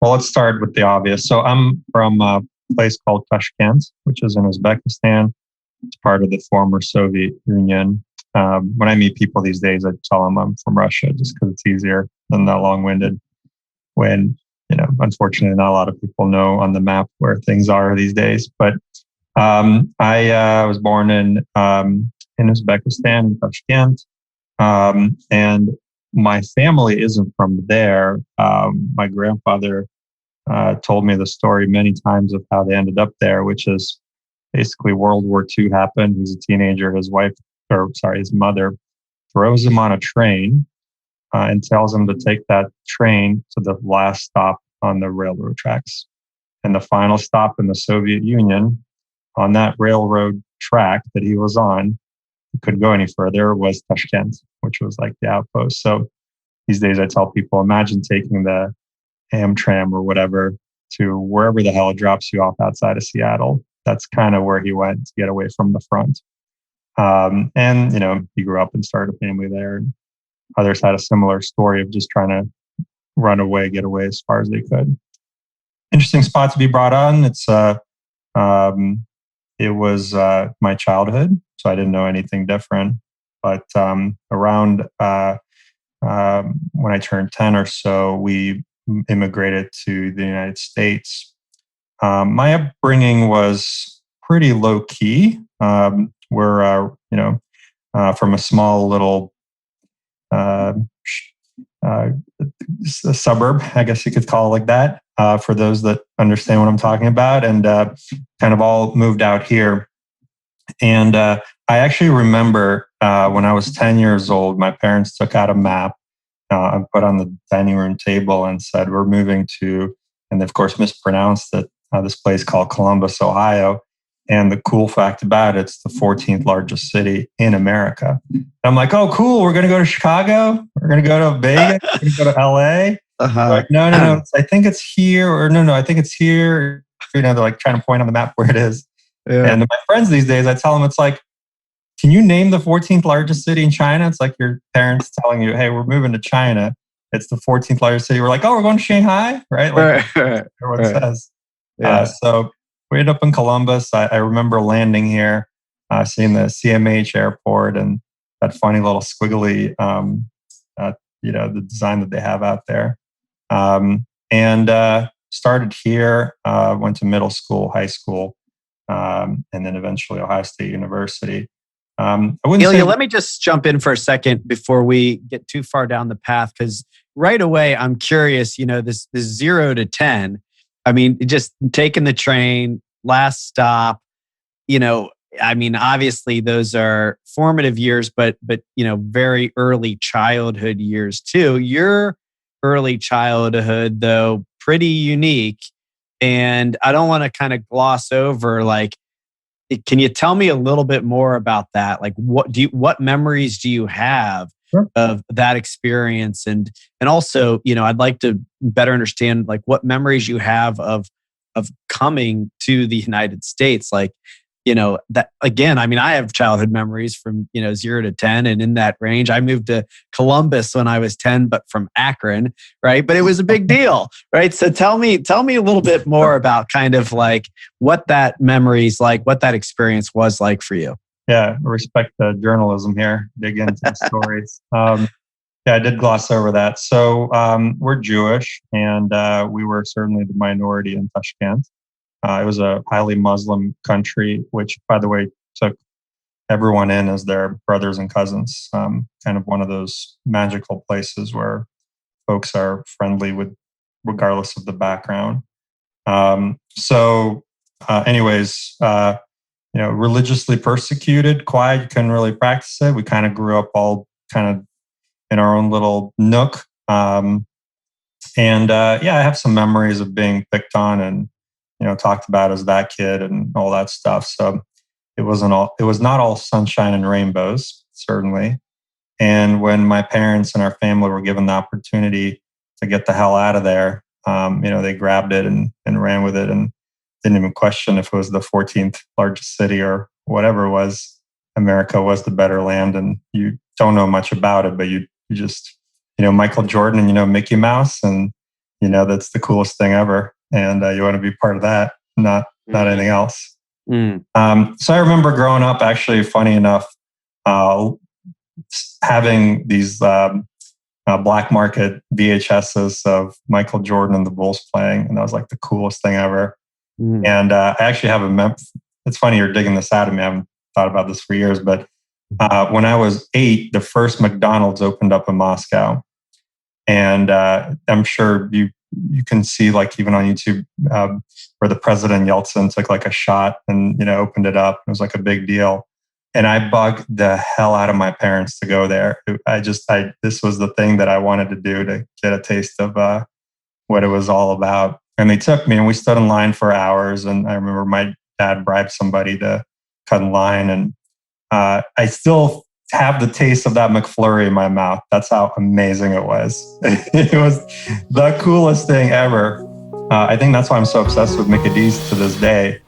Well, let's start with the obvious. So I'm from a place called Tashkent, which is in Uzbekistan. It's part of the former Soviet Union. When I meet people these days, I tell them I'm from Russia just because it's easier than that long-winded. When, unfortunately, not a lot of people know on the map where things are these days. But I was born in Uzbekistan, in Tashkent, and my family isn't from there. My grandfather told me the story many times of how they ended up there, which is basically World War II happened. He's a teenager. His mother throws him on a train and tells him to take that train to the last stop on the railroad tracks. And the final stop in the Soviet Union on that railroad track that he was on, he couldn't go any further, was Tashkent, which was like the outpost. So these days I tell people, imagine taking the Amtram or whatever to wherever the hell it drops you off outside of Seattle. That's kind of where he went to get away from the front. And he grew up and started a family there. And others had a similar story of just trying to run away, get away as far as they could. Interesting spot to be brought on. It was my childhood, so I didn't know anything different. But around when I turned 10 or so, we immigrated to the United States. My upbringing was pretty low key. We're from a small little suburb, I guess you could call it like that, for those that understand what I'm talking about, and kind of all moved out here. And I actually remember when I was 10 years old, my parents took out a map and put on the dining room table and said, we're moving to, and they of course mispronounced it, this place called Columbus, Ohio. And the cool fact about it, it's the 14th largest city in America. And I'm like, oh, cool. We're going to go to Chicago. We're going to go to Vegas. We're going to go to LA. Like, no. I think it's here. Or no, I think it's here. They're like trying to point on the map where it is. Yeah. And my friends these days, I tell them, it's like, can you name the 14th largest city in China? It's like your parents telling you, hey, we're moving to China. It's the 14th largest city. We're like, oh, we're going to Shanghai, right? Like everyone says. Yeah. So we ended up in Columbus. I remember landing here, seeing the CMH airport and that funny little squiggly, the design that they have out there. And started here, went to middle school, high school, and then eventually Ohio State University. Ilya, let me just jump in for a second before we get too far down the path, because right away I'm curious, this 0 to 10. I mean, just taking the train, last stop, obviously those are formative years, but very early childhood years too. Your early childhood, though, pretty unique. And I don't want to kind of gloss over, can you tell me a little bit more about that? Like, what memories do you have of that experience? And also, I'd like to better understand what memories you have of coming to the United States. That again, I have childhood memories from 0 to 10, and in that range. I moved to Columbus when I was 10, but from Akron, right? But it was a big deal, right? So tell me a little bit more about kind of what that memories what that experience was like for you. Yeah, respect the journalism here. Dig into the stories. Yeah, I did gloss over that. So we're Jewish, and we were certainly the minority in Tashkent. It was a highly Muslim country, which, by the way, took everyone in as their brothers and cousins. Kind of one of those magical places where folks are friendly with, regardless of the background. Religiously persecuted, quiet. You couldn't really practice it. We kind of grew up all kind of in our own little nook. I have some memories of being picked on and talked about as that kid and all that stuff. So it was not all sunshine and rainbows, certainly. And when my parents and our family were given the opportunity to get the hell out of there, they grabbed it and ran with it and didn't even question if it was the 14th largest city or whatever it was. America was the better land, and you don't know much about it, but you just, Michael Jordan and, Mickey Mouse, and that's the coolest thing ever. And you want to be part of that, not anything else. So I remember growing up, actually, funny enough, having these black market VHSs of Michael Jordan and the Bulls playing. And that was like the coolest thing ever. And I actually have it's funny you're digging this out of me. I haven't thought about this for years, but when I was 8, the first McDonald's opened up in Moscow. And I'm sure you can see, like, even on YouTube, where the President Yeltsin took like a shot and, opened it up. It was like a big deal. And I bugged the hell out of my parents to go there. This was the thing that I wanted to do, to get a taste of what it was all about. And they took me, and we stood in line for hours. And I remember my dad bribed somebody to cut in line. And I still have the taste of that McFlurry in my mouth. That's how amazing it was. It was the coolest thing ever. I think that's why I'm so obsessed with Mickey D's to this day.